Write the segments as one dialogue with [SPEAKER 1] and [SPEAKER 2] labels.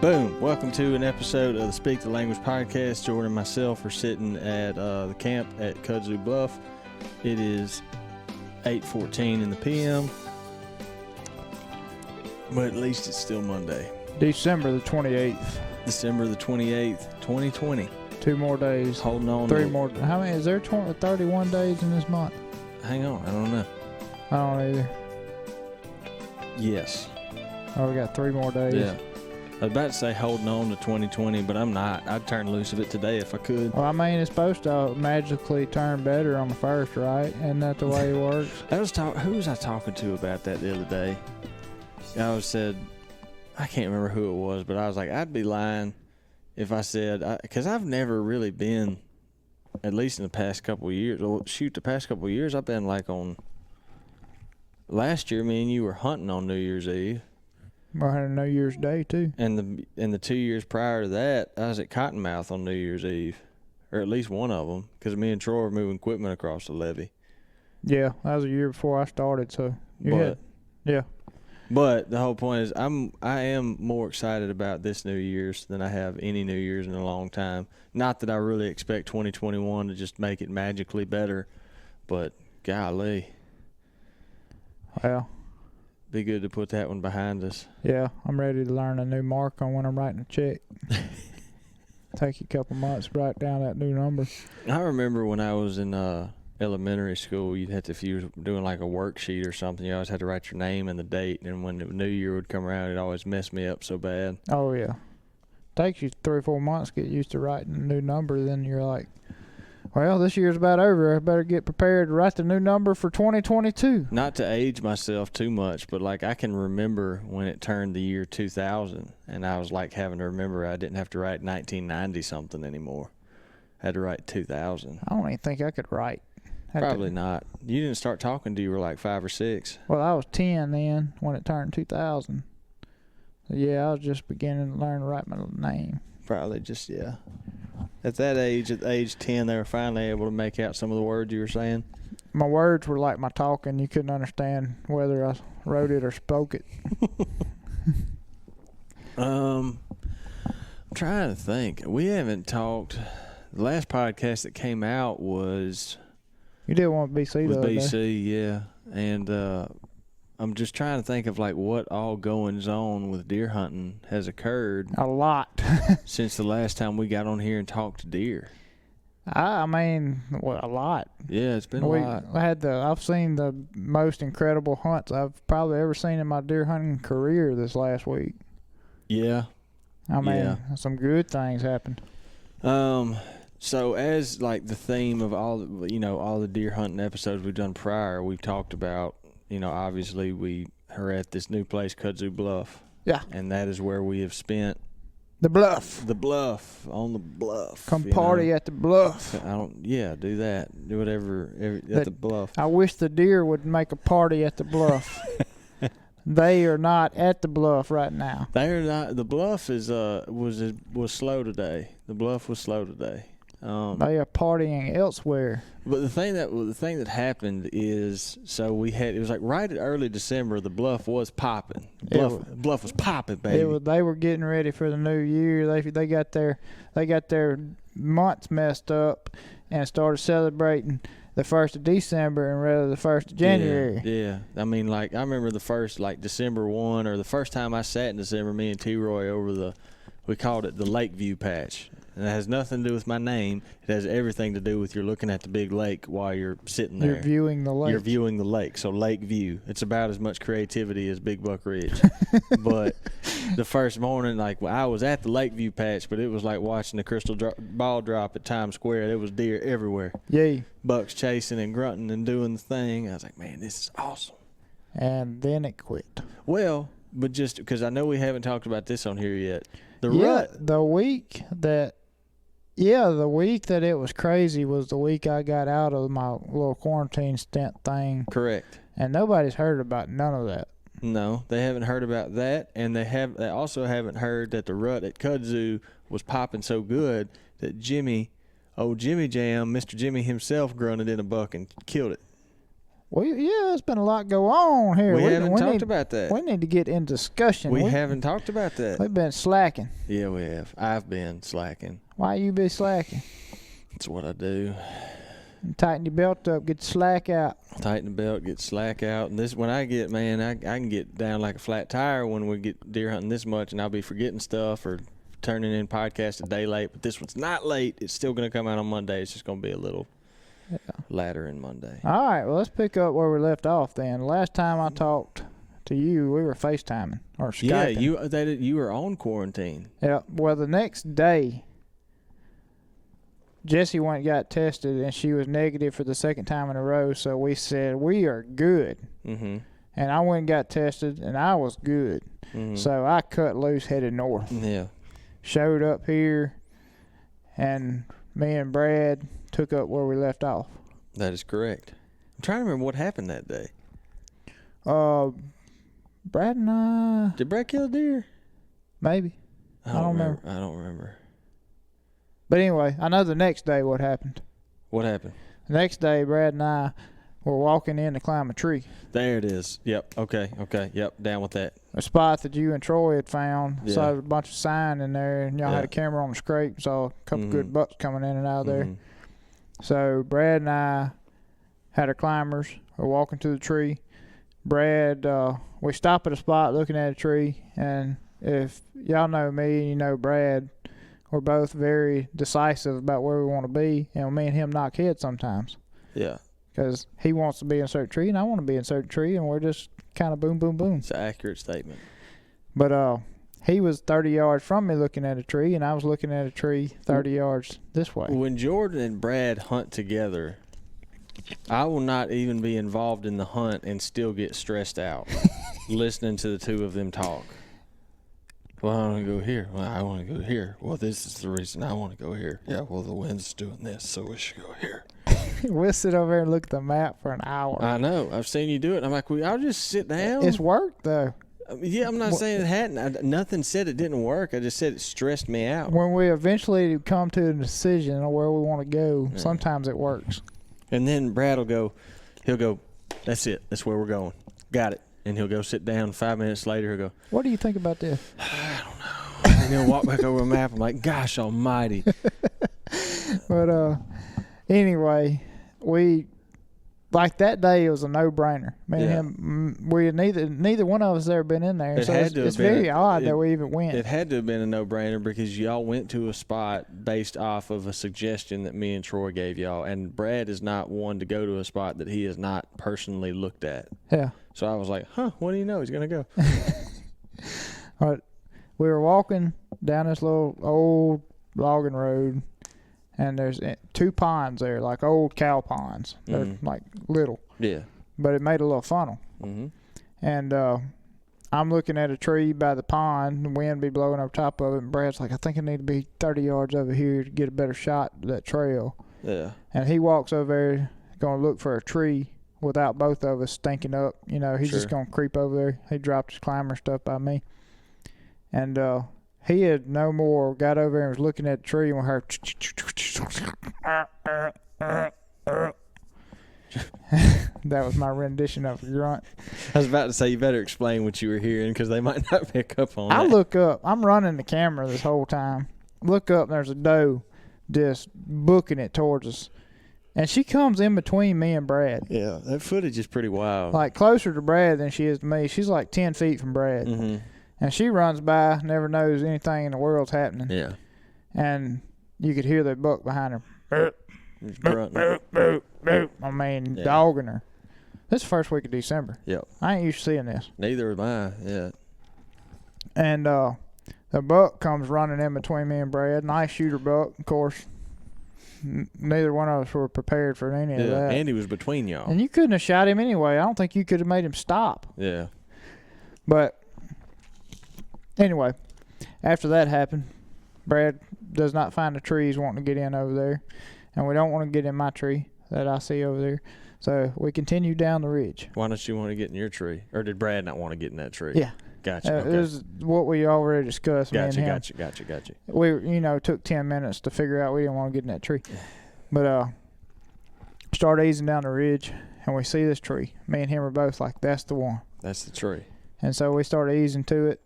[SPEAKER 1] Boom. Welcome to an episode of the Speak the Language podcast. Jordan and myself are sitting at the camp at Kudzu Bluff. It is 8:14 in the p.m., but at least it's still Monday.
[SPEAKER 2] December the 28th.
[SPEAKER 1] December the 28th, 2020.
[SPEAKER 2] 2 more days.
[SPEAKER 1] Holding on.
[SPEAKER 2] 3 more. How many? Is there 31 days in this month?
[SPEAKER 1] Hang on. I don't know.
[SPEAKER 2] I don't either.
[SPEAKER 1] Yes.
[SPEAKER 2] Oh, we got 3 more days.
[SPEAKER 1] Yeah. I was about to say holding on to 2020, but I'm not. I'd turn loose of it today if I could.
[SPEAKER 2] Well, I mean, it's supposed to magically turn better on the 1st, right? Isn't that the way it works?
[SPEAKER 1] Who was I talking to about that the other day? I said, I can't remember who it was, but I was like, I'd be lying if I said, because I've never really been, at least in the past couple of years, the past couple of years, I've been like on, last year, me and you were hunting on New Year's Eve.
[SPEAKER 2] I had a New Year's Day, too.
[SPEAKER 1] And the 2 years prior to that, I was at Cottonmouth on New Year's Eve, or at least one of them, because me and Troy were moving equipment across the levee.
[SPEAKER 2] Yeah, that was a year before I started, so yeah.
[SPEAKER 1] But the whole point is I am more excited about this New Year's than I have any New Year's in a long time. Not that I really expect 2021 to just make it magically better, but golly.
[SPEAKER 2] Well,
[SPEAKER 1] be good to put that one behind us.
[SPEAKER 2] Yeah, I'm ready to learn a new mark on when I'm writing a check. Take you a couple months to write down that new number.
[SPEAKER 1] I remember when I was in elementary school, you'd have to, if you were doing like a worksheet or something, you always had to write your name and the date, and when the New Year would come around, it always messed me up so bad.
[SPEAKER 2] Oh, yeah. Takes you 3 or 4 months to get used to writing a new number, then you're like, well, this year's about over. I better get prepared to write the new number for 2022.
[SPEAKER 1] Not to age myself too much, but like I can remember when it turned the year 2000, and I was like having to remember I didn't have to write 1990 something anymore. I had to write 2000.
[SPEAKER 2] I don't even think I could write.
[SPEAKER 1] Probably not. You didn't start talking till you were like 5 or 6.
[SPEAKER 2] Well, I was 10 then when it turned 2000. So yeah, I was just beginning to learn to write my name.
[SPEAKER 1] Probably just, yeah. At that age, at age 10, they were finally able to make out some of the words you were saying.
[SPEAKER 2] My words were like my talking. You couldn't understand whether I wrote it or spoke it.
[SPEAKER 1] I'm trying to think. We haven't talked. The last podcast that came out was...
[SPEAKER 2] You did one with BC,
[SPEAKER 1] with
[SPEAKER 2] though.
[SPEAKER 1] BC, yeah. And I'm just trying to think of like what all goings on with deer hunting has occurred.
[SPEAKER 2] A lot.
[SPEAKER 1] Since the last time we got on here and talked to deer.
[SPEAKER 2] I mean, a lot.
[SPEAKER 1] Yeah, it's been a lot.
[SPEAKER 2] I've seen the most incredible hunts I've probably ever seen in my deer hunting career this last week.
[SPEAKER 1] Yeah.
[SPEAKER 2] I mean, some good things happened.
[SPEAKER 1] So as like the theme of all the deer hunting episodes we've done prior, we've talked about, obviously we are at this new place, Kudzu Bluff.
[SPEAKER 2] Yeah.
[SPEAKER 1] And that is where we have spent
[SPEAKER 2] the bluff.
[SPEAKER 1] On the bluff.
[SPEAKER 2] Come party at the bluff.
[SPEAKER 1] Do that. Do whatever at the bluff.
[SPEAKER 2] I wish the deer would make a party at the bluff. They are not at the bluff right now.
[SPEAKER 1] They are not. The bluff was slow today. The bluff was slow today.
[SPEAKER 2] They are partying elsewhere.
[SPEAKER 1] But the thing that happened is, so it was like right at early December, the bluff was popping. Bluff was popping, baby.
[SPEAKER 2] They were getting ready for the new year. They got their months messed up and started celebrating the 1st of December and rather the 1st of January.
[SPEAKER 1] Yeah. I mean, like I remember the first December 1, or the first time I sat in December, me and T-Roy over we called it the Lakeview Patch. And it has nothing to do with my name. It has everything to do with you're looking at the big lake while you're sitting there.
[SPEAKER 2] You're viewing the lake.
[SPEAKER 1] You're viewing the lake. So Lake View. It's about as much creativity as Big Buck Ridge. But the first morning, I was at the Lakeview Patch, but it was like watching the crystal ball drop at Times Square. There was deer everywhere.
[SPEAKER 2] Yay.
[SPEAKER 1] Bucks chasing and grunting and doing the thing. I was like, man, this is awesome.
[SPEAKER 2] And then it quit.
[SPEAKER 1] Well, but just because I know we haven't talked about this on here yet. The
[SPEAKER 2] week that it was crazy was the week I got out of my little quarantine stint thing.
[SPEAKER 1] Correct.
[SPEAKER 2] And nobody's heard about none of that.
[SPEAKER 1] No, they haven't heard about that, and they also haven't heard that the rut at Kudzu was popping so good that Jimmy Jam, Mr. Jimmy himself, grunted in a buck and killed it.
[SPEAKER 2] It's been a lot go on here.
[SPEAKER 1] We haven't talked about that.
[SPEAKER 2] We need to get in discussion.
[SPEAKER 1] We haven't talked about that.
[SPEAKER 2] We've been slacking.
[SPEAKER 1] Yeah, we have. I've been slacking.
[SPEAKER 2] Why you be slacking?
[SPEAKER 1] That's what I do.
[SPEAKER 2] Tighten your belt up, get the slack out.
[SPEAKER 1] Tighten the belt, get slack out. And this, when I get, man, I can get down like a flat tire when we get deer hunting this much, and I'll be forgetting stuff or turning in podcast a day late. But this one's not late. It's still going to come out on Monday. It's just going to be a little later in Monday.
[SPEAKER 2] All right, well, let's pick up where we left off then. Last time I talked to you, we were FaceTiming or Skyping.
[SPEAKER 1] Yeah, you were on quarantine.
[SPEAKER 2] Yeah, well, the next day, Jessie went and got tested, and she was negative for the second time in a row, so we said, we are good.
[SPEAKER 1] Mm-hmm.
[SPEAKER 2] And I went and got tested, and I was good.
[SPEAKER 1] Mm-hmm.
[SPEAKER 2] So I cut loose, headed north.
[SPEAKER 1] Yeah.
[SPEAKER 2] Showed up here, and me and Brad took up where we left off.
[SPEAKER 1] That is correct. I'm trying to remember what happened that day.
[SPEAKER 2] Brad and I...
[SPEAKER 1] Did Brad kill a deer?
[SPEAKER 2] Maybe. I don't remember.
[SPEAKER 1] I don't remember.
[SPEAKER 2] But anyway, I know the next day what happened.
[SPEAKER 1] What happened?
[SPEAKER 2] The next day, Brad and I were walking in to climb a tree.
[SPEAKER 1] There it is. Yep. Okay. Yep. Down with that.
[SPEAKER 2] A spot that you and Troy had found.
[SPEAKER 1] Yeah.
[SPEAKER 2] Saw a bunch of sign in there, and y'all had a camera on the scrape. Saw a couple good bucks coming in and out of there. So Brad and I had our climbers. We're walking to the tree. Brad, we stop at a spot looking at a tree, and if y'all know me and you know Brad, we're both very decisive about where we want to be, and me and him knock heads sometimes.
[SPEAKER 1] Yeah.
[SPEAKER 2] Because he wants to be in a certain tree, and I want to be in a certain tree, and we're just kind of boom, boom, boom.
[SPEAKER 1] It's an accurate statement.
[SPEAKER 2] But he was 30 yards from me looking at a tree, and I was looking at a tree 30 yards this way.
[SPEAKER 1] When Jordan and Brad hunt together, I will not even be involved in the hunt and still get stressed out listening to the two of them talk. Well, I want to go here. Well, I want to go here. Well, this is the reason I want to go here. Yeah, well, the wind's doing this, so we should go here.
[SPEAKER 2] We'll sit over there and look at the map for an hour.
[SPEAKER 1] I know. I've seen you do it. I'm like, I'll just sit down.
[SPEAKER 2] It's work, though.
[SPEAKER 1] Yeah, I'm not saying it hadn't. Nothing said it didn't work. I just said it stressed me out.
[SPEAKER 2] When we eventually come to a decision on where we want to go, sometimes it works.
[SPEAKER 1] And then Brad he'll go, that's it. That's where we're going. Got it. And he'll go sit down. 5 minutes later, he'll go,
[SPEAKER 2] what do you think about this?
[SPEAKER 1] I don't know. And he'll walk back over the map. I'm like, gosh almighty.
[SPEAKER 2] But anyway, we, like that day, it was a no-brainer. Me and him, we neither one of us ever been in there. It's very odd that we even went.
[SPEAKER 1] It had to have been a no-brainer because y'all went to a spot based off of a suggestion that me and Troy gave y'all. And Brad is not one to go to a spot that he has not personally looked at.
[SPEAKER 2] Yeah.
[SPEAKER 1] So I was like, what do you know? He's going to go.
[SPEAKER 2] All right. We were walking down this little old logging road, and there's 2 ponds there, like old cow ponds. They're like little.
[SPEAKER 1] Yeah.
[SPEAKER 2] But it made a little funnel.
[SPEAKER 1] Mm-hmm.
[SPEAKER 2] And I'm looking at a tree by the pond, the wind be blowing over top of it, and Brad's like, I think I need to be 30 yards over here to get a better shot of that trail.
[SPEAKER 1] Yeah.
[SPEAKER 2] And he walks over there, going to look for a tree without both of us stinking up. You know, he's just going to creep over there. He dropped his climber stuff by me. And he had no more got over there and was looking at the tree, and we heard that was my rendition of a grunt.
[SPEAKER 1] I was about to say, you better explain what you were hearing because they might not pick up on that.
[SPEAKER 2] I look up. I'm running the camera this whole time. Look up, and there's a doe just booking it towards us. And she comes in between me and Brad.
[SPEAKER 1] Yeah, that footage is pretty wild.
[SPEAKER 2] Like closer to Brad than she is to me. She's like 10 feet from Brad.
[SPEAKER 1] Mm-hmm.
[SPEAKER 2] And she runs by, never knows anything in the world's happening.
[SPEAKER 1] Yeah.
[SPEAKER 2] And you could hear the buck behind her. I mean, dogging her. This is the first week of December.
[SPEAKER 1] Yep.
[SPEAKER 2] I ain't used to seeing this.
[SPEAKER 1] Neither am I. Yeah.
[SPEAKER 2] And the buck comes running in between me and Brad. Nice shooter buck, of course. Neither one of us were prepared for any of that.
[SPEAKER 1] Andy was between y'all.
[SPEAKER 2] And you couldn't have shot him anyway. I don't think you could have made him stop.
[SPEAKER 1] Yeah.
[SPEAKER 2] But anyway, after that happened, Brad does not find the trees wanting to get in over there. And we don't want to get in my tree that I see over there. So we continue down the ridge.
[SPEAKER 1] Why don't you want to get in your tree? Or did Brad not want to get in that tree?
[SPEAKER 2] Yeah.
[SPEAKER 1] Gotcha. Okay.
[SPEAKER 2] It was what we already discussed.
[SPEAKER 1] Gotcha.
[SPEAKER 2] We, took 10 minutes to figure out we didn't want to get in that tree. But started easing down the ridge. and we see this tree. Me and him are both like, that's the one.
[SPEAKER 1] That's the tree.
[SPEAKER 2] And so we start easing to it,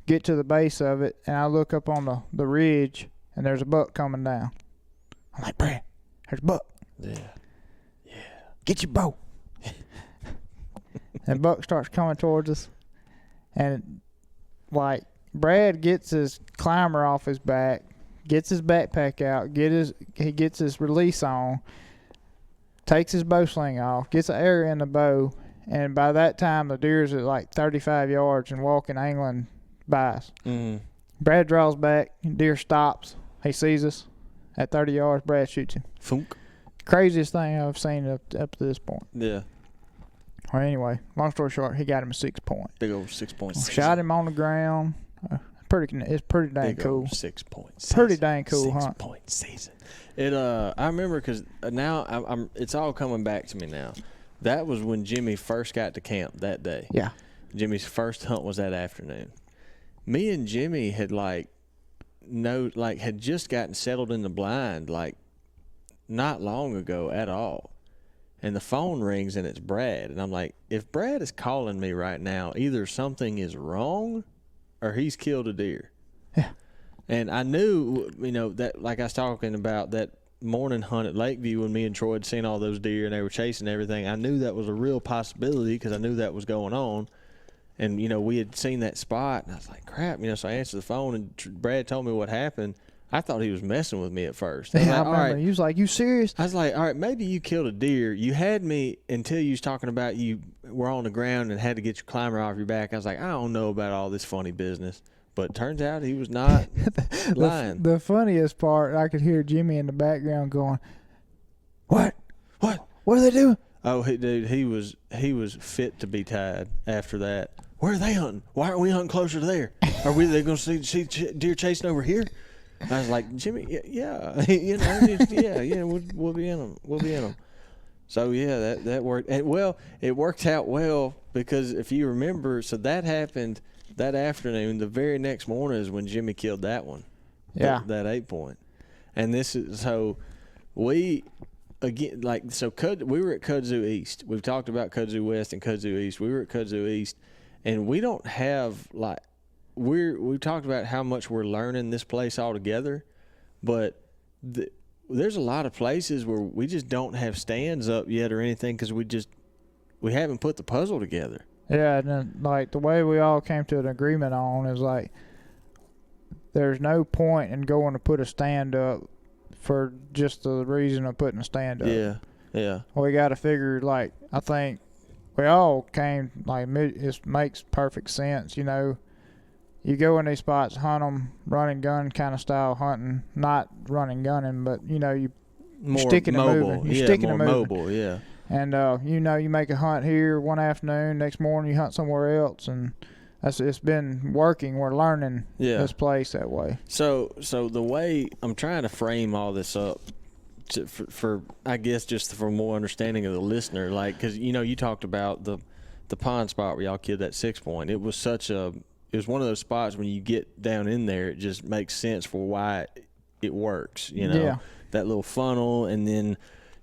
[SPEAKER 2] get to the base of it, and I look up on the ridge, and there's a buck coming down. I'm like, Brad, there's a buck.
[SPEAKER 1] Yeah.
[SPEAKER 2] Get your bow. And buck starts coming towards us, and like Brad gets his climber off his back, gets his backpack out, he gets his release on, takes his bow sling off, gets an arrow in the bow, and by that time the deer's at like 35 yards and walking angling by us.
[SPEAKER 1] Mm-hmm.
[SPEAKER 2] Brad draws back, deer stops, he sees us at 30 yards, Brad shoots him.
[SPEAKER 1] Funk.
[SPEAKER 2] Craziest thing I've seen up to this point.
[SPEAKER 1] Yeah.
[SPEAKER 2] Well, anyway, long story short, he got him a 6 point.
[SPEAKER 1] Big old 6 points.
[SPEAKER 2] Shot him on the ground. It's pretty dang
[SPEAKER 1] Big
[SPEAKER 2] cool.
[SPEAKER 1] Old 6 points.
[SPEAKER 2] Pretty dang cool
[SPEAKER 1] 6
[SPEAKER 2] hunt.
[SPEAKER 1] point season. It I remember because now I'm it's all coming back to me now. That was when Jimmy first got to camp that day.
[SPEAKER 2] Yeah.
[SPEAKER 1] Jimmy's first hunt was that afternoon. Me and Jimmy had had just gotten settled in the blind not long ago at all. And the phone rings and it's Brad. And I'm like, if Brad is calling me right now, either something is wrong or he's killed a deer.
[SPEAKER 2] Yeah.
[SPEAKER 1] And I knew, that like I was talking about that morning hunt at Lakeview when me and Troy had seen all those deer and they were chasing everything. I knew that was a real possibility because I knew that was going on. And, we had seen that spot. And I was like, crap. So I answered the phone and Brad told me what happened. I thought he was messing with me at first.
[SPEAKER 2] Yeah, I remember. Right. He was like, you serious?
[SPEAKER 1] I was like, all right, maybe you killed a deer. You had me until you was talking about you were on the ground and had to get your climber off your back. I was like, I don't know about all this funny business. But turns out he was not lying.
[SPEAKER 2] The funniest part, I could hear Jimmy in the background going, What? What are they doing?
[SPEAKER 1] Oh, dude, he was fit to be tied after that. Where are they hunting? Why aren't we hunting closer to there? Are they going to see deer chasing over here? I was like, Jimmy, yeah, we'll be in them. We'll be in them. So, yeah, that worked. And, well, it worked out well because if you remember, so that happened that afternoon. The very next morning is when Jimmy killed that one.
[SPEAKER 2] Yeah.
[SPEAKER 1] That 8 point. And this is, so we, again, we were at Kudzu East. We've talked about Kudzu West and Kudzu East. We were at Kudzu East, and we don't have, we talked about how much we're learning this place altogether, but there's a lot of places where we just don't have stands up yet or anything because we haven't put the puzzle together.
[SPEAKER 2] Yeah, and then, the way we all came to an agreement on is there's no point in going to put a stand up for just the reason of putting a stand up.
[SPEAKER 1] Yeah.
[SPEAKER 2] We got to figure, I think we all came, it makes perfect sense, You go in these spots, hunt them, run and gun kind of style hunting. Not running gunning, but you
[SPEAKER 1] more
[SPEAKER 2] sticking
[SPEAKER 1] mobile.
[SPEAKER 2] and moving. You're sticking
[SPEAKER 1] more
[SPEAKER 2] and moving.
[SPEAKER 1] Mobile, yeah.
[SPEAKER 2] And you make a hunt here one afternoon, next morning you hunt somewhere else, and it's been working. We're learning this place that way.
[SPEAKER 1] So the way I'm trying to frame all this up for I guess just for more understanding of the listener, because you talked about the pond spot where y'all killed that 6 point. It was it was one of those spots when you get down in there, it just makes sense for why it works,
[SPEAKER 2] Yeah.
[SPEAKER 1] That little funnel. And then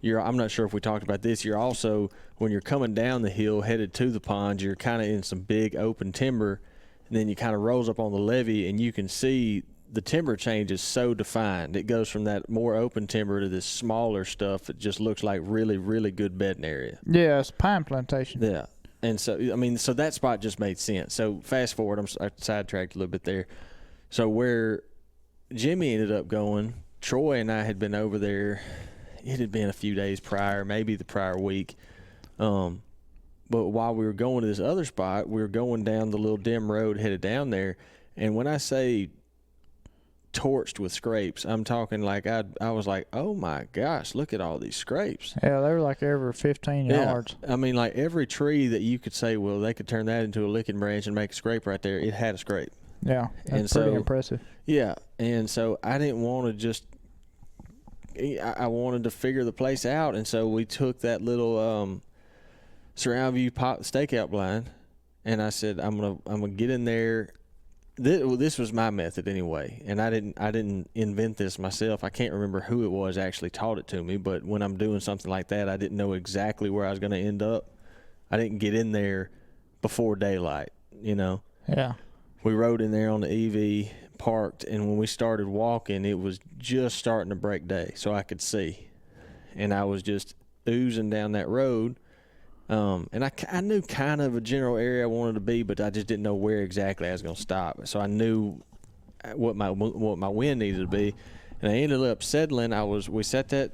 [SPEAKER 1] I'm not sure if we talked about this, you're also, when you're coming down the hill headed to the pond, you're kind of in some big open timber, and then you kind of rolls up on the levee and you can see the timber change is so defined. It goes from that more open timber to this smaller stuff that just looks like really, really good bedding area.
[SPEAKER 2] Yeah, it's pine plantation.
[SPEAKER 1] Yeah. And so, so that spot just made sense. So fast forward, I sidetracked a little bit there. So where Jimmy ended up going, Troy and I had been over there. It had been a few days prior, maybe the prior week. But while we were going to this other spot, we were going down the little dim road headed down there. And when I say torched with scrapes, I'm talking I was like, oh my gosh, look at all these scrapes.
[SPEAKER 2] Yeah, they were every 15 yards.
[SPEAKER 1] Every tree that you could say, well, they could turn that into a licking branch and make a scrape right there, it had a scrape.
[SPEAKER 2] Yeah, that's pretty impressive.
[SPEAKER 1] Yeah, and so I didn't want to I wanted to figure the place out, and so we took that little surround view stakeout blind, and I said, I'm gonna get in there this was my method anyway, and I didn't invent this myself. I can't remember who it was actually taught it to me, but when I'm doing something like that, I didn't know exactly where I was going to end up. I didn't get in there before daylight, you know.
[SPEAKER 2] Yeah.
[SPEAKER 1] We rode in there on the EV, parked, and when we started walking, it was just starting to break day, so I could see. And I was just oozing down that road. And I knew kind of a general area I wanted to be, but I just didn't know where exactly I was going to stop. So I knew what my wind needed to be, and I ended up settling. We set that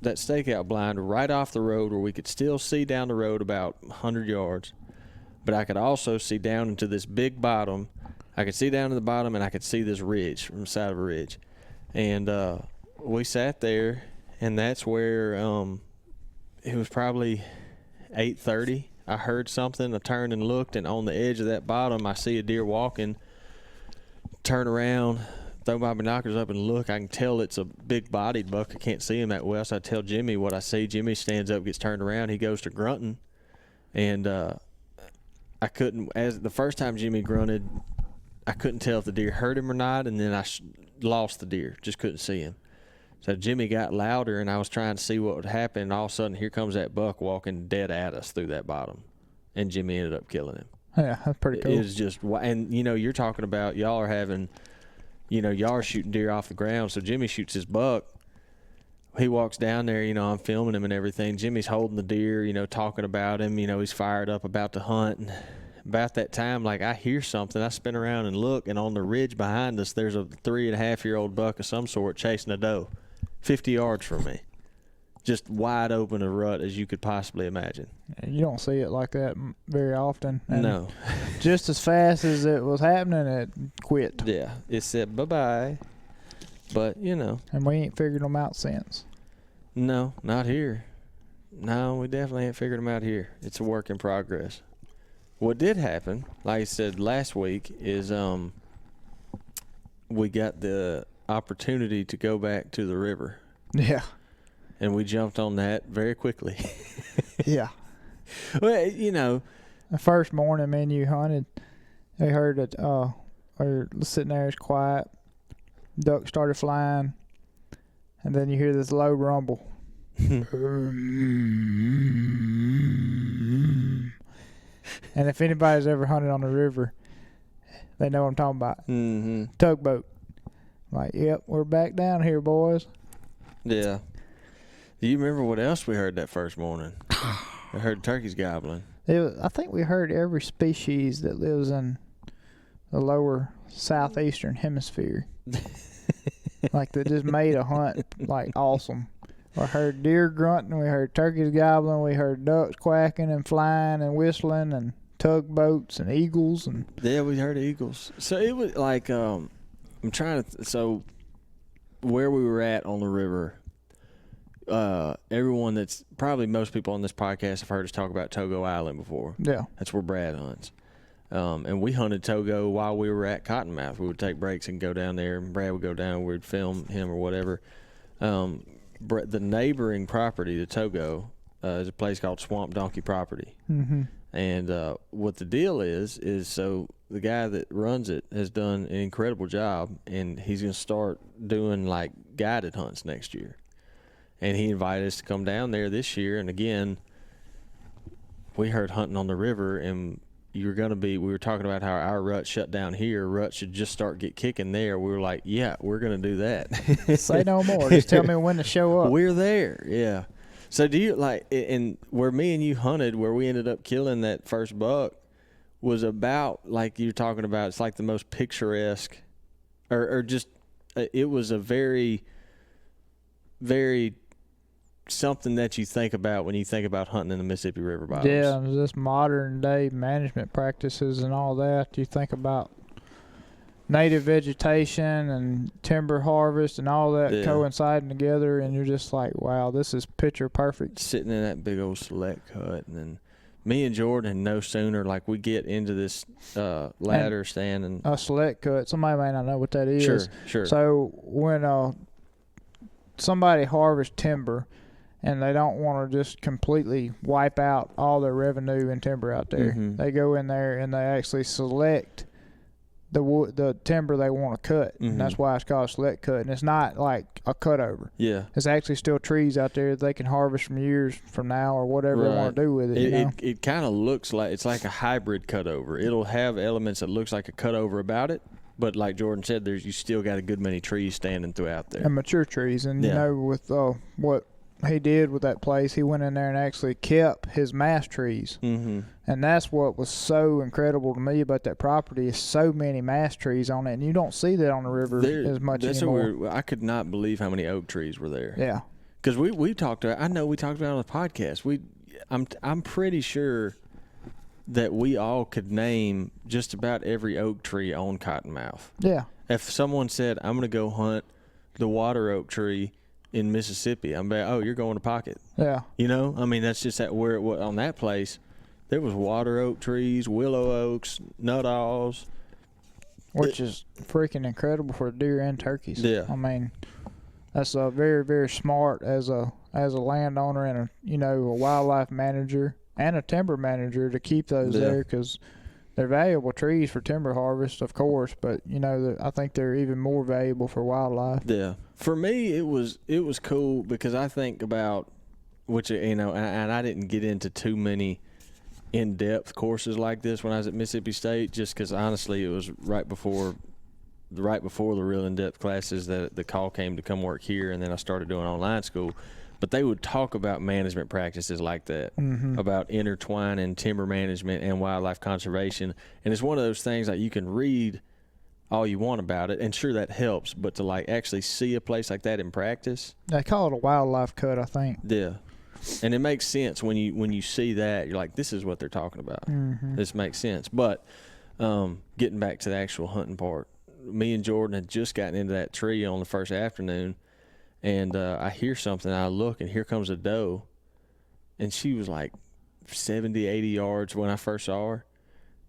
[SPEAKER 1] stakeout blind right off the road where we could still see down the road about 100 yards, but I could also see down into this big bottom. I could see down to the bottom, and I could see this ridge from the side of a ridge. And we sat there, and that's where it was probably 8:30. I heard something. I turned and looked, and on the edge of that bottom, I see a deer walking. Turn around, throw my binoculars up and look. I can tell it's a big-bodied buck. I can't see him that well, so I tell Jimmy what I see. Jimmy stands up, gets turned around. He goes to grunting, and I couldn't. As the first time Jimmy grunted, I couldn't tell if the deer heard him or not, and then I lost the deer. Just couldn't see him. So Jimmy got louder, and I was trying to see what would happen, and all of a sudden, here comes that buck walking dead at us through that bottom, and Jimmy ended up killing him.
[SPEAKER 2] Yeah, that's pretty cool.
[SPEAKER 1] It was just, and you know, you're talking about y'all are having, you know, y'all are shooting deer off the ground. So Jimmy shoots his buck. He walks down there, you know, I'm filming him and everything. Jimmy's holding the deer, you know, talking about him. You know, he's fired up about to hunt. And about that time, like, I hear something. I spin around and look, and on the ridge behind us, there's a 3.5-year-old buck of some sort chasing a doe, 50 yards from me. Just wide open a rut as you could possibly imagine.
[SPEAKER 2] You don't see it like that very often. And
[SPEAKER 1] no.
[SPEAKER 2] Just as fast as it was happening, it quit.
[SPEAKER 1] Yeah. It said bye-bye. But, you know.
[SPEAKER 2] And we ain't figured them out since.
[SPEAKER 1] No, not here. No, we definitely ain't figured them out here. It's a work in progress. What did happen, like I said last week, is we got the opportunity to go back to the river.
[SPEAKER 2] Yeah.
[SPEAKER 1] And we jumped on that very quickly.
[SPEAKER 2] Yeah.
[SPEAKER 1] Well, you know.
[SPEAKER 2] The first morning, me and you hunted, they heard that we were sitting there, it's quiet. Duck started flying, and then you hear this low rumble. And if anybody's ever hunted on the river, they know what I'm talking about.
[SPEAKER 1] Mm-hmm.
[SPEAKER 2] Tugboat. Like, yep, we're back down here, boys.
[SPEAKER 1] Yeah. Do you remember what else we heard that first morning? I heard turkeys gobbling.
[SPEAKER 2] I think we heard every species that lives in the lower southeastern hemisphere. Like, that just made a hunt, like, awesome. We heard deer grunting, we heard turkeys gobbling, we heard ducks quacking and flying and whistling, and tugboats and eagles. And
[SPEAKER 1] yeah, we heard eagles. So it was like, I'm trying to, so where we were at on the river, everyone that's, probably most people on this podcast have heard us talk about Togo Island before.
[SPEAKER 2] Yeah.
[SPEAKER 1] That's where Brad hunts. And we hunted Togo while we were at Cottonmouth. We would take breaks and go down there, and Brad would go down, we'd film him or whatever. The neighboring property to Togo is a place called Swamp Donkey Property.
[SPEAKER 2] Mm-hmm.
[SPEAKER 1] And what the deal is so the guy that runs it has done an incredible job, and he's going to start doing, like, guided hunts next year. And he invited us to come down there this year. And again, we heard hunting on the river, and we were talking about how our rut shut down here. Rut should just get kicking there. We were like, yeah, we're going to do that.
[SPEAKER 2] Say no more. Just tell me when to show up.
[SPEAKER 1] We're there. Yeah. So do you, like, and where me and you hunted, where we ended up killing that first buck, was about, like you're talking about, it's like the most picturesque, or just, it was a very, very something that you think about when you think about hunting in the Mississippi River bottoms.
[SPEAKER 2] Yeah, just modern day management practices and all that. You think about native vegetation and timber harvest and all that coinciding together, and you're just like, wow, this is picture perfect.
[SPEAKER 1] Sitting in that big old select cut, and then me and Jordan, no sooner, like, we get into this ladder stand. And
[SPEAKER 2] a select cut, somebody may not know what that is.
[SPEAKER 1] Sure.
[SPEAKER 2] So when somebody harvests timber, and they don't want to just completely wipe out all their revenue in timber out there. Mm-hmm. They go in there and they actually select the timber they want to cut, and that's why it's called select cut. And it's not like a cutover.
[SPEAKER 1] Yeah,
[SPEAKER 2] it's actually still trees out there that they can harvest from years from now or whatever they want to do with it.
[SPEAKER 1] It kind of looks like it's like a hybrid cutover. It'll have elements that looks like a cutover about it, but like Jordan said, you still got a good many trees standing throughout there,
[SPEAKER 2] and mature trees. And you know, with what he did with that place, he went in there and actually kept his mass trees. And that's what was so incredible to me about that property, is so many mass trees on it, and you don't see that on the river as much anymore.
[SPEAKER 1] I could not believe how many oak trees were there.
[SPEAKER 2] Yeah,
[SPEAKER 1] because we talked about, I know we talked about it on the podcast. I'm pretty sure that we all could name just about every oak tree on Cottonmouth.
[SPEAKER 2] Yeah,
[SPEAKER 1] if someone said, I'm going to go hunt the water oak tree in Mississippi, I'm like, oh, you're going to Pocket.
[SPEAKER 2] Yeah.
[SPEAKER 1] You know, I mean, that's just where it was on that place. There was water oak trees, willow oaks, nuttaws.
[SPEAKER 2] Which is freaking incredible for deer and turkeys.
[SPEAKER 1] Yeah.
[SPEAKER 2] I mean, that's a very, very smart as a landowner and a wildlife manager and a timber manager to keep those there, because they're valuable trees for timber harvest, of course, but I think they're even more valuable for wildlife.
[SPEAKER 1] Yeah. For me, it was cool because I think about, which and I didn't get into too many in-depth courses like this when I was at Mississippi State, just because honestly it was right before the real in-depth classes that the call came to come work here, and then I started doing online school. But they would talk about management practices like that, about intertwining timber management and wildlife conservation. And it's one of those things like you can read all you want about it, and sure, that helps, but to like actually see a place like that in practice.
[SPEAKER 2] They call it a wildlife cut, I think.
[SPEAKER 1] Yeah. And it makes sense when you see that. You're like, this is what they're talking about. This makes sense. But getting back to the actual hunting part, me and Jordan had just gotten into that tree on the first afternoon, and I hear something. I look, and here comes a doe, and she was like 70, 80 yards when I first saw her,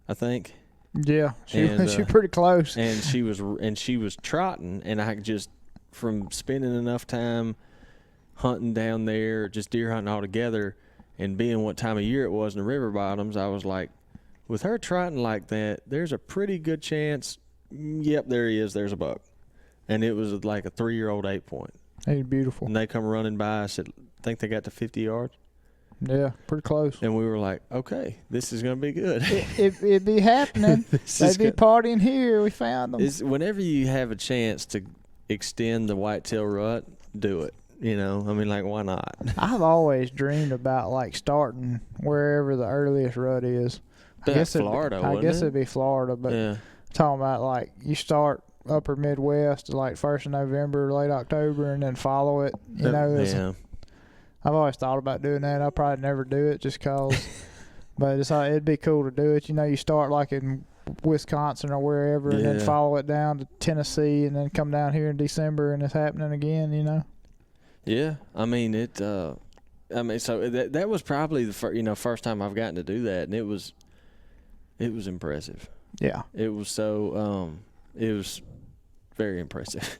[SPEAKER 1] I think.
[SPEAKER 2] Yeah, she was pretty close.
[SPEAKER 1] And she was trotting, and I just, from spending enough time hunting down there, just deer hunting altogether, and being what time of year it was in the river bottoms, I was like, with her trotting like that, there's a pretty good chance, yep, there he is, there's a buck. And it was like a 3-year-old 8-point.
[SPEAKER 2] He's beautiful.
[SPEAKER 1] And they come running by. I said, think they got to 50 yards?
[SPEAKER 2] Yeah, pretty close.
[SPEAKER 1] And we were like, okay, this is going to be good.
[SPEAKER 2] It'd be happening. They'd be partying here. We found them.
[SPEAKER 1] Whenever you have a chance to extend the whitetail rut, do it. I mean, like, why not?
[SPEAKER 2] I've always dreamed about, like, starting wherever the earliest rut is. I guess it'd be Florida, but talking about, like, you start upper Midwest, like, 1st of November, late October, and then follow it. I've always thought about doing that. I'll probably never do it just because, but it'd be cool to do it. You start like in Wisconsin or wherever, and then follow it down to Tennessee, and then come down here in December, and it's happening again.
[SPEAKER 1] Yeah, I mean so that was probably the first time I've gotten to do that, and it was impressive.
[SPEAKER 2] Yeah,
[SPEAKER 1] it was so it was very impressive.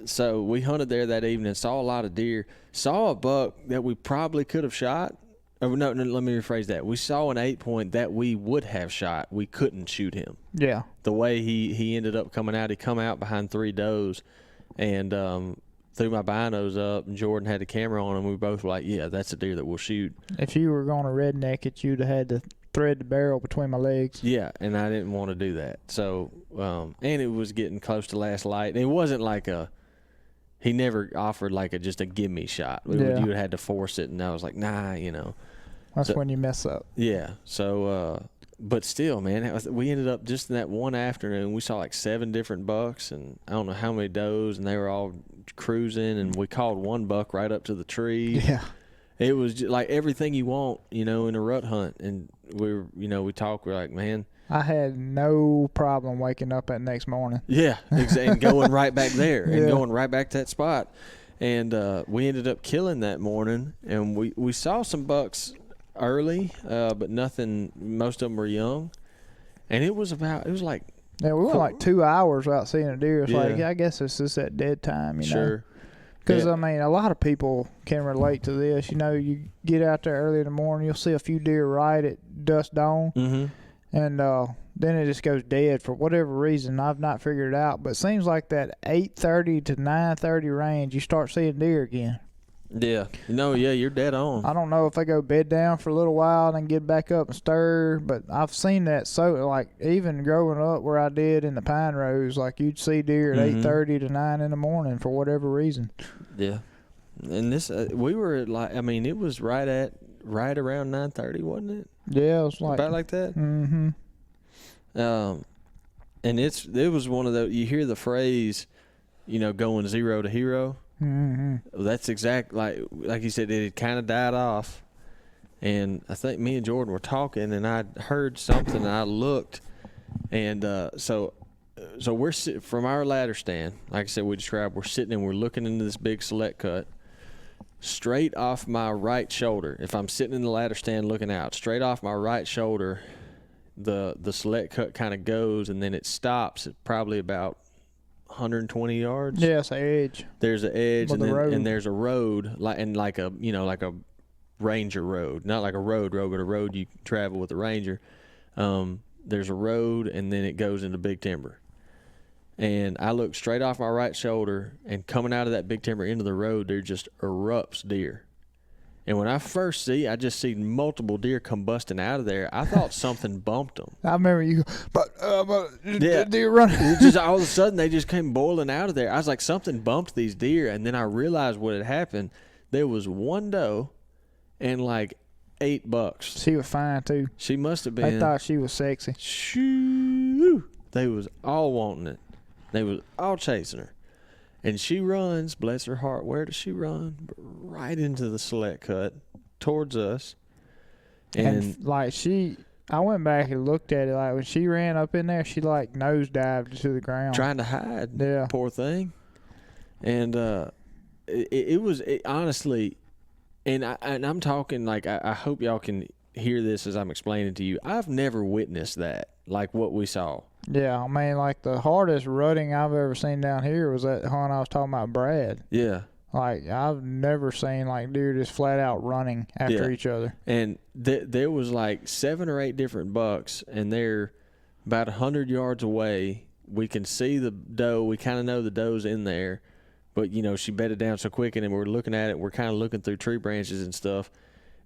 [SPEAKER 1] So we hunted there that evening, saw a lot of deer, saw a buck that we probably could have shot. Oh, no, let me rephrase that. We saw an 8-point that we would have shot. We couldn't shoot him.
[SPEAKER 2] Yeah.
[SPEAKER 1] The way he ended up coming out, he come out behind 3 does, and threw my binos up, and Jordan had the camera on him. We both were like, yeah, that's a deer that we'll shoot. If
[SPEAKER 2] you were going to redneck it, you'd have had to thread the barrel between my legs.
[SPEAKER 1] Yeah, and I didn't want to do that. So, and it was getting close to last light. And it wasn't like he never offered like just a gimme shot. You would have had to force it, and I was like, nah,
[SPEAKER 2] That's when you mess up.
[SPEAKER 1] Yeah. So, but still, man, we ended up just in that one afternoon, we saw like 7 different bucks, and I don't know how many does, and they were all cruising, and we called one buck right up to the tree.
[SPEAKER 2] Yeah.
[SPEAKER 1] It was just like everything you want, in a rut hunt. And we talked, we're like, man,
[SPEAKER 2] I had no problem waking up that next morning.
[SPEAKER 1] Yeah, and going right back there and going right back to that spot. And we ended up killing that morning, and we saw some bucks early, but nothing. Most of them were young, and it was like
[SPEAKER 2] we went like 2 hours without seeing a deer. It's like I guess it's just that dead time,
[SPEAKER 1] Sure.
[SPEAKER 2] Because I mean, a lot of people can relate to this. You get out there early in the morning, you'll see a few deer right at dusk dawn.
[SPEAKER 1] Mm-hmm.
[SPEAKER 2] And then it just goes dead for whatever reason. I've not figured it out. But it seems like that 8:30 to 9:30 range, you start seeing deer again.
[SPEAKER 1] Yeah. Yeah, you're dead on.
[SPEAKER 2] I don't know if they go bed down for a little while and then get back up and stir, but I've seen that. So, like, even growing up where I did in the Pine Rows, like, you'd see deer at 8:30 to 9 in the morning for whatever reason.
[SPEAKER 1] Yeah. And this, we were at, like, I mean, it was right around 9:30, wasn't it?
[SPEAKER 2] Yeah, it was like.
[SPEAKER 1] About like that?
[SPEAKER 2] Mm-hmm.
[SPEAKER 1] And it was one of those, you hear the phrase, going zero to hero.
[SPEAKER 2] Mm-hmm.
[SPEAKER 1] That's like you said, it had kind of died off. And I think me and Jordan were talking, and I heard something, and I looked. And so we're from our ladder stand, like I said, we described, we're sitting and we're looking into this big select cut. Straight off my right shoulder, if I'm sitting in the ladder stand looking out, straight off my right shoulder, the select cut kind of goes, and then it stops at probably about 120 yards.
[SPEAKER 2] Yeah, it's an edge.
[SPEAKER 1] There's an edge,
[SPEAKER 2] and
[SPEAKER 1] there's a road, like a ranger road, not like a road, but a road you travel with a ranger. There's a road, and then it goes into big timber. And I look straight off my right shoulder, and coming out of that big timber into the road, there just erupts deer. And when I first I just see multiple deer combusting out of there. I thought something bumped them.
[SPEAKER 2] I remember you,
[SPEAKER 1] yeah,
[SPEAKER 2] deer running.
[SPEAKER 1] Just all of a sudden, they just came boiling out of there. I was like, something bumped these deer, and then I realized what had happened. There was one doe and like 8 bucks.
[SPEAKER 2] She was fine too.
[SPEAKER 1] She must have been.
[SPEAKER 2] They thought she was sexy.
[SPEAKER 1] Shoo! They was all wanting it. They was all chasing her. And she runs, bless her heart. Where does she run? Right into the select cut towards us. And
[SPEAKER 2] like I went back and looked at it. Like when she ran up in there, she like nosedived to the ground.
[SPEAKER 1] Trying to hide.
[SPEAKER 2] Yeah.
[SPEAKER 1] Poor thing. And it was honestly, and I'm talking like, I hope y'all can hear this as I'm explaining to you. I've never witnessed that, like what we saw.
[SPEAKER 2] Yeah, I mean, like the hardest rutting I've ever seen down here was that hunt I was talking about, Brad.
[SPEAKER 1] Yeah.
[SPEAKER 2] Like I've never seen like deer just flat out running after each other.
[SPEAKER 1] And there was like 7 or 8 different bucks, and they're about 100 yards away. We can see the doe. We kind of know the doe's in there, but she bedded down so quick, and then we're looking at it. We're kind of looking through tree branches and stuff.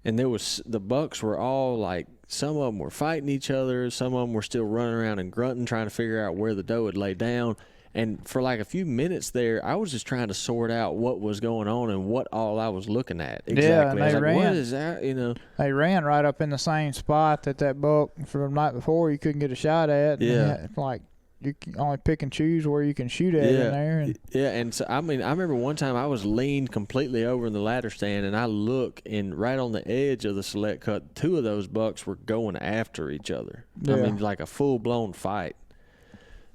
[SPEAKER 1] And the bucks were all like, some of them were fighting each other. Some of them were still running around and grunting, trying to figure out where the doe had laid down. And for like a few minutes there, I was just trying to sort out what was going on and what all I was looking at. Exactly.
[SPEAKER 2] Yeah, and
[SPEAKER 1] I was
[SPEAKER 2] they
[SPEAKER 1] like,
[SPEAKER 2] ran.
[SPEAKER 1] what is that?
[SPEAKER 2] They ran right up in the same spot that buck from the night before you couldn't get a shot at.
[SPEAKER 1] Yeah.
[SPEAKER 2] And like you can only pick and choose where you can shoot at in there. And
[SPEAKER 1] and so I remember one time I was leaned completely over in the ladder stand, and I look, and right on the edge of the select cut, 2 of those bucks were going after each other.
[SPEAKER 2] Yeah.
[SPEAKER 1] I mean, like a full-blown fight.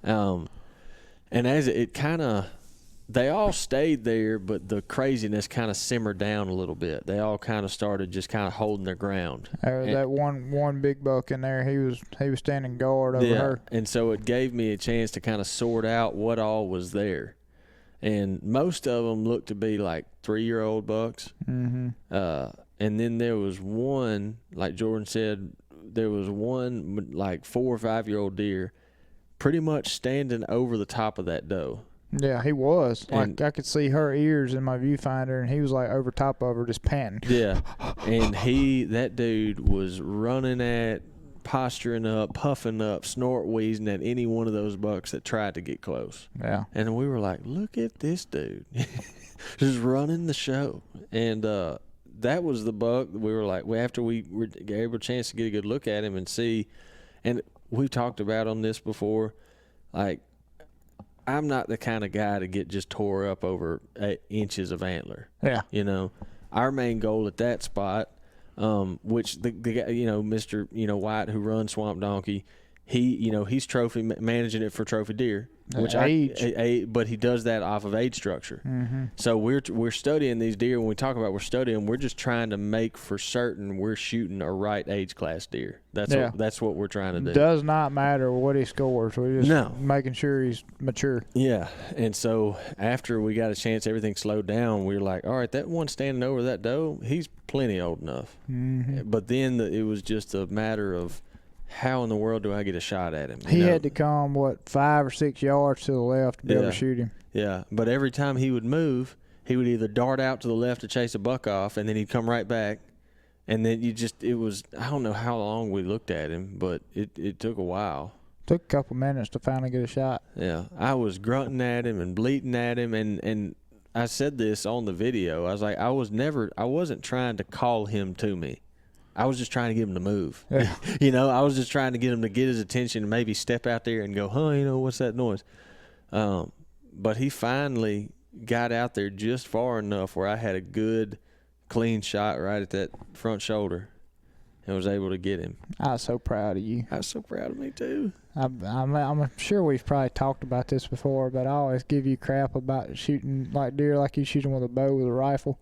[SPEAKER 1] And as it kind of, they all stayed there, but the craziness kind of simmered down a little bit. They all kind of started just kind of holding their ground.
[SPEAKER 2] That one big buck in there, he was standing guard over her.
[SPEAKER 1] And so it gave me a chance to kind of sort out what all was there. And most of them looked to be like 3-year-old bucks.
[SPEAKER 2] Mm-hmm.
[SPEAKER 1] And then there was one, like Jordan said, there was one like 4 or 5-year-old deer pretty much standing over the top of that doe.
[SPEAKER 2] Yeah, he was.
[SPEAKER 1] And
[SPEAKER 2] like I could see her ears in my viewfinder, and he was like over top of her just panting.
[SPEAKER 1] Yeah. And that dude was running at, posturing up, puffing up, snort wheezing at any one of those bucks that tried to get close.
[SPEAKER 2] Yeah.
[SPEAKER 1] And we were like, look at this dude. Just running the show. And that was the buck that we were like, after we were able a chance to get a good look at him and see, and we've talked about on this before, like, I'm not the kind of guy to get just tore up over 8 inches of antler.
[SPEAKER 2] Yeah.
[SPEAKER 1] Our main goal at that spot, which the guy, Mr. White, who runs Swamp Donkey, he's trophy managing it for trophy deer, which but he does that off of age structure.
[SPEAKER 2] Mm-hmm.
[SPEAKER 1] So we're studying these deer. When we talk about we're studying, we're just trying to make for certain we're shooting a right age class deer. That's what we're trying to do.
[SPEAKER 2] Does not matter what he scores. We're just making sure he's mature.
[SPEAKER 1] Yeah, and so after we got a chance, everything slowed down. We were like, all right, that one standing over that doe, he's plenty old enough.
[SPEAKER 2] Mm-hmm.
[SPEAKER 1] But then it was just a matter of how in the world do I get a shot at him?
[SPEAKER 2] He had to come, 5 or 6 yards to the left to be able to shoot him.
[SPEAKER 1] Yeah, but every time he would move, he would either dart out to the left to chase a buck off, and then he'd come right back. And then it was, I don't know how long we looked at him, but it took a while.
[SPEAKER 2] Took a couple minutes to finally get a shot.
[SPEAKER 1] Yeah, I was grunting at him and bleating at him, and I said this on the video. I was like, I wasn't trying to call him to me. I was just trying to get him to move.
[SPEAKER 2] Yeah.
[SPEAKER 1] I was just trying to get him to get his attention and maybe step out there and go, what's that noise? But he finally got out there just far enough where I had a good, clean shot right at that front shoulder and was able to get him.
[SPEAKER 2] I was so proud of you.
[SPEAKER 1] I was so proud of me, too.
[SPEAKER 2] I'm sure we've probably talked about this before, but I always give you crap about shooting like deer like you shoot them with a bow with a rifle.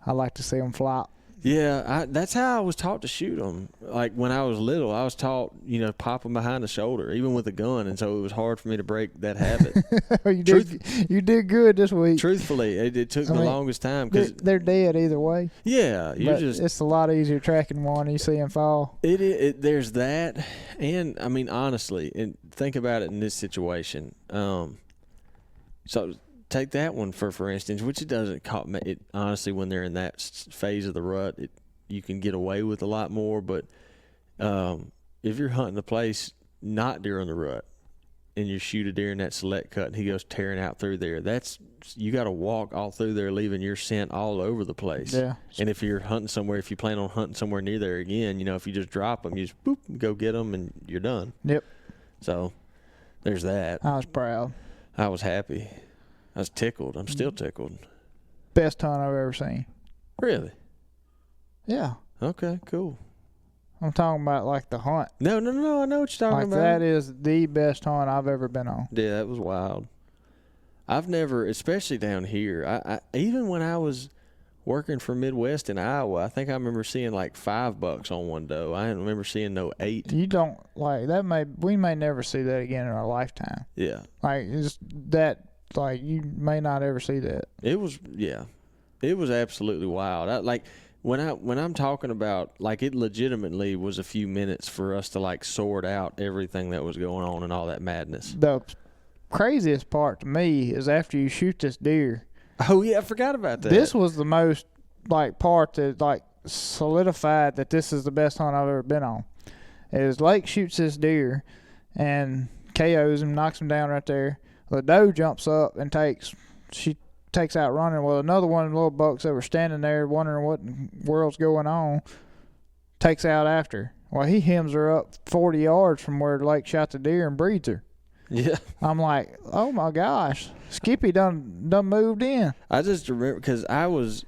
[SPEAKER 2] I like to see them flop.
[SPEAKER 1] Yeah, that's how I was taught to shoot them. Like when I was little, I was taught, pop them behind the shoulder, even with a gun, and so it was hard for me to break that habit.
[SPEAKER 2] You did good this week.
[SPEAKER 1] Truthfully, it took the longest time because
[SPEAKER 2] they're dead either way.
[SPEAKER 1] Yeah,
[SPEAKER 2] it's a lot easier tracking one. You see them fall.
[SPEAKER 1] There's that, and I mean honestly, and think about it in this situation. So. Take that one for instance, which it doesn't caught it honestly when they're in that phase of the rut, you can get away with a lot more. But if you're hunting a place not during the rut and you shoot a deer in that select cut and he goes tearing out through there, you got to walk all through there, leaving your scent all over the place.
[SPEAKER 2] Yeah.
[SPEAKER 1] And if you're hunting somewhere, if you plan on hunting somewhere near there again, if you just drop them, you just boop, go get them, and you're done.
[SPEAKER 2] Yep.
[SPEAKER 1] So there's that.
[SPEAKER 2] I was proud.
[SPEAKER 1] I was happy. I was tickled. I'm still tickled.
[SPEAKER 2] Best hunt I've ever seen.
[SPEAKER 1] Really?
[SPEAKER 2] Yeah.
[SPEAKER 1] Okay, cool.
[SPEAKER 2] I'm talking about like the hunt.
[SPEAKER 1] No. I know what you're talking about.
[SPEAKER 2] That is the best hunt I've ever been on.
[SPEAKER 1] Yeah, that was wild. I've never, especially down here, I even when I was working for Midwest in Iowa, I think I remember seeing like 5 bucks on one doe. I didn't remember seeing no 8.
[SPEAKER 2] You don't like that. We may never see that again in our lifetime.
[SPEAKER 1] Yeah.
[SPEAKER 2] Like it's that. Like you may not ever see that.
[SPEAKER 1] It was absolutely wild. When I'm talking about, like, it legitimately was a few minutes for us to like sort out everything that was going on and all that madness.
[SPEAKER 2] The craziest part to me is after you shoot this deer.
[SPEAKER 1] Oh yeah, I forgot about that.
[SPEAKER 2] This was the most part that solidified that this is the best hunt I've ever been on. Is Lake shoots this deer and KOs him, knocks him down right there. The doe jumps up and she takes out running. Well, another one of the little bucks that were standing there wondering what in the world's going on takes out after her. Well, he hems her up 40 yards from where Lake shot the deer and breeds her.
[SPEAKER 1] Yeah.
[SPEAKER 2] I'm like, oh my gosh, Skippy done moved in.
[SPEAKER 1] I just remember because I was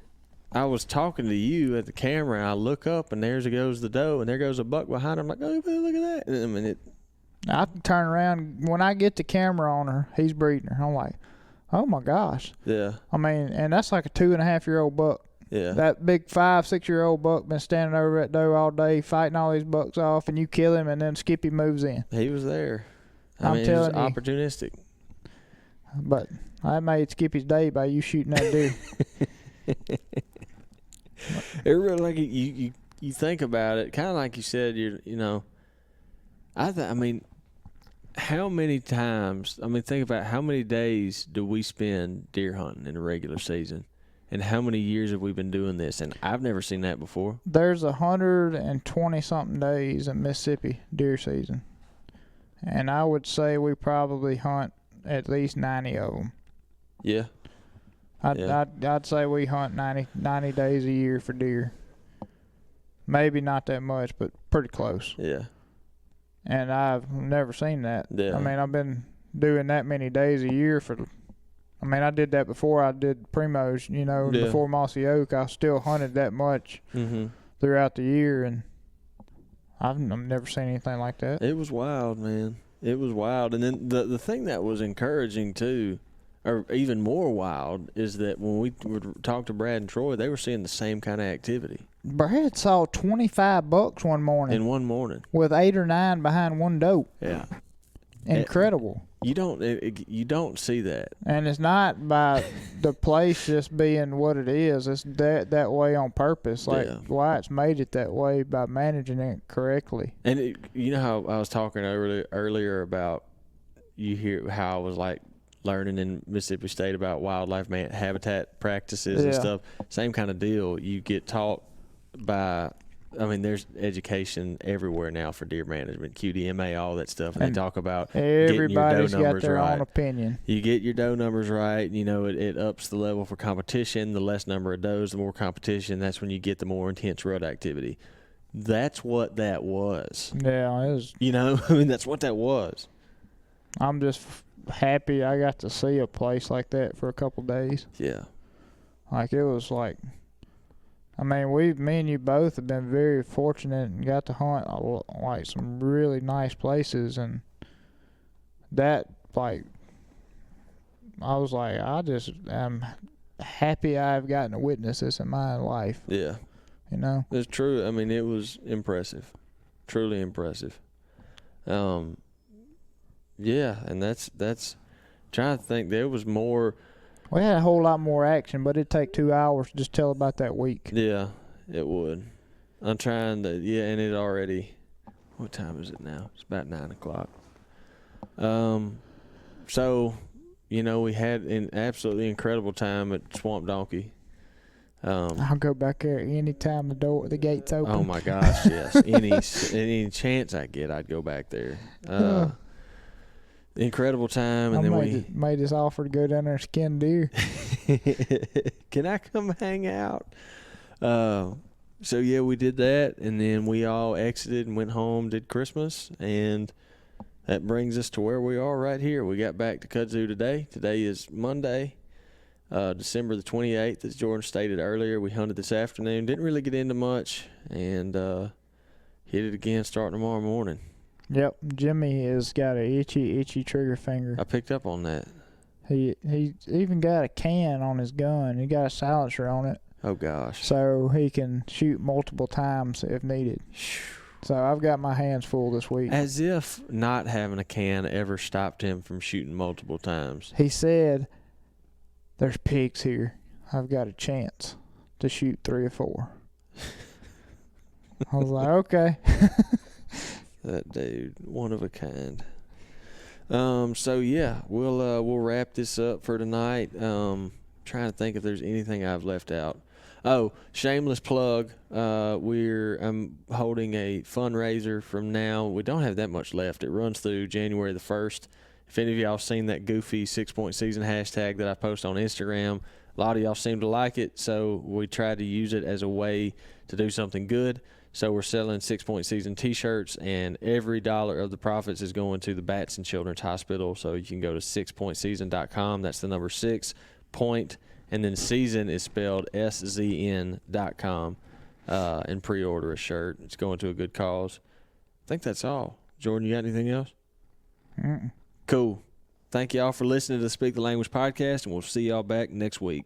[SPEAKER 1] talking to you at the camera, and I look up and there goes the doe, and there goes a buck behind her. I'm like, oh, look at that. And, I mean,
[SPEAKER 2] I turn around. When I get the camera on her, he's breeding her. I'm like, oh, my gosh.
[SPEAKER 1] Yeah.
[SPEAKER 2] I mean, and that's like a 2.5-year-old buck.
[SPEAKER 1] Yeah.
[SPEAKER 2] That big 5-6-year-old buck been standing over that doe all day fighting all these bucks off, and you kill him, and then Skippy moves in.
[SPEAKER 1] He was there.
[SPEAKER 2] I'm telling you.
[SPEAKER 1] Opportunistic.
[SPEAKER 2] But I made Skippy's day by you shooting that deer.
[SPEAKER 1] It really, like, you think about it, kind of like you said, I mean, how many times, think about how many days do we spend deer hunting in a regular season, and how many years have we been doing this, and I've never seen that before.
[SPEAKER 2] There's 120-something days in Mississippi deer season, and I would say we probably hunt at least 90 of them.
[SPEAKER 1] Yeah.
[SPEAKER 2] I'd say we hunt 90 days a year for deer. Maybe not that much, but pretty close.
[SPEAKER 1] Yeah.
[SPEAKER 2] And I've never seen that.
[SPEAKER 1] Yeah.
[SPEAKER 2] I mean, I've been doing that many days a year I did that before I did Primos, before Mossy Oak. I still hunted that much throughout the year, and I've never seen anything like that.
[SPEAKER 1] It was wild, man. It was wild. And then the thing that was encouraging, too, or even more wild, is that when we would talk to Brad and Troy, they were seeing the same kind of activity.
[SPEAKER 2] Brad saw 25 bucks one morning.
[SPEAKER 1] In one morning.
[SPEAKER 2] With 8 or 9 behind one doe.
[SPEAKER 1] Yeah.
[SPEAKER 2] Incredible.
[SPEAKER 1] You don't see that.
[SPEAKER 2] And it's not by the place just being what it is. It's that way on purpose. Like Wyatt's made it that way by managing it correctly.
[SPEAKER 1] And you know how I was talking earlier about you hear how I was like learning in Mississippi State about wildlife habitat practices and stuff. Same kind of deal. You get taught by. I mean, there's education everywhere now for deer management, QDMA, all that stuff. And they talk about
[SPEAKER 2] everybody's
[SPEAKER 1] getting your doe numbers
[SPEAKER 2] got their
[SPEAKER 1] right.
[SPEAKER 2] own opinion.
[SPEAKER 1] You get your doe numbers right, you know, it ups the level for competition. The less number of does, the more competition. That's when you get the more intense rut activity. That's what that was.
[SPEAKER 2] Yeah, it was.
[SPEAKER 1] You know, I mean, that's what that was.
[SPEAKER 2] I'm just happy I got to see a place like that for a couple days.
[SPEAKER 1] Yeah.
[SPEAKER 2] Like, it was like, I mean, me and you both have been very fortunate and got to hunt like some really nice places, and that, like, I was like, I just am happy I've gotten to witness this in my life.
[SPEAKER 1] Yeah.
[SPEAKER 2] You know?
[SPEAKER 1] It's true. I mean, it was impressive. Truly impressive. Yeah, and that's trying to think. There was more.
[SPEAKER 2] We had a whole lot more action, but it'd take 2 hours to just tell about that week.
[SPEAKER 1] Yeah, it would. I'm trying to, and it already, what time is it now? It's about 9 o'clock. So, you know, we had an absolutely incredible time at Swamp Donkey.
[SPEAKER 2] I'll go back there any time the gate's open.
[SPEAKER 1] Oh my gosh, yes. Any chance I get, I'd go back there. Incredible time, and
[SPEAKER 2] then made this offer to go down there and skin deer.
[SPEAKER 1] Can I come hang out? So yeah, we did that, and then we all exited and went home, did Christmas, and that brings us to where we are right here. We got back to Kudzu today. Today is Monday, December the 28th, as Jordan stated earlier. We hunted this afternoon, didn't really get into much, and hit it again starting tomorrow morning.
[SPEAKER 2] Yep, Jimmy has got a itchy trigger finger.
[SPEAKER 1] I picked up on that.
[SPEAKER 2] He even got a can on his gun. He got a silencer on it.
[SPEAKER 1] Oh gosh.
[SPEAKER 2] So he can shoot multiple times if needed. So I've got my hands full this week.
[SPEAKER 1] As if not having a can ever stopped him from shooting multiple times.
[SPEAKER 2] He said, "There's pigs here. I've got a chance to shoot 3 or 4." I was like, okay.
[SPEAKER 1] That dude, one of a kind. So yeah, we'll wrap this up for tonight. Trying to think if there's anything I've left out. Oh, shameless plug. I'm holding a fundraiser from now. We don't have that much left. It runs through January the 1st. If any of y'all seen that goofy 6-point season hashtag that I post on Instagram, a lot of y'all seem to like it, so we tried to use it as a way to do something good. So we're selling 6-point season T-shirts, and every dollar of the profits is going to the Batson Children's Hospital. So you can go to 6pointseason.com. That's the number 6 point, and then season is spelled SZN.com, and pre-order a shirt. It's going to a good cause. I think that's all. Jordan, you got anything else?
[SPEAKER 2] Mm-mm.
[SPEAKER 1] Cool. Thank y'all for listening to the Speak the Language podcast, and we'll see y'all back next week.